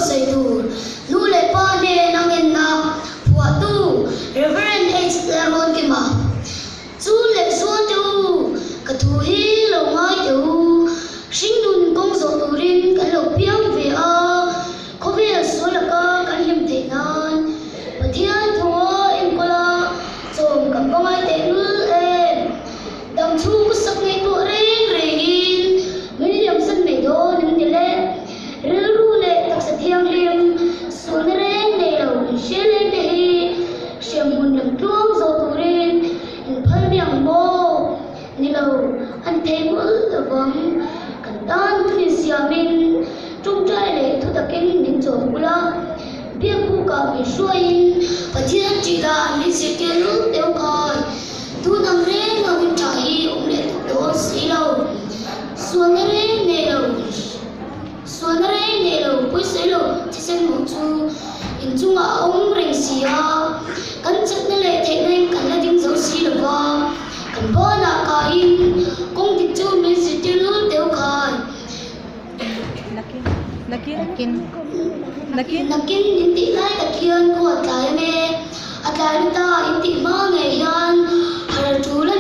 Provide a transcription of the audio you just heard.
say tu lu le pa ne nang en na phua tu Reverend H Lemon ki ma chu le suan tu ka thu hi lo ngai tu sinh đun công zo tu rin kan lo piang ve a ko ve so la ka kan him the nan pathian thua em ko la som kam ko ngai te lu em dam chu ko sak ngai tu reng reng in William san me do nim de le ru le tak sa thiang lim sun reng ne lo shele te hi shem hun lam tuang zo tu rin in phal miang mo ni lo an te mul la bang kan tan ni siamin trung trai le thu ta ken ning zo kula bia ku ka mi suain pathian chỉ là ni se ke lu teu kai tu nang re ngam chai le do si lo suan re ne lo pui se lo chi sen mo chu in chung a ong reng sia kan chat ne le the nei kan la ding zo si lo wa kan bo na ka in kong ti chu mi si ti lu teu kai nakin inti lai takian ko atlai me atlai ta inti ma nge yan har chu la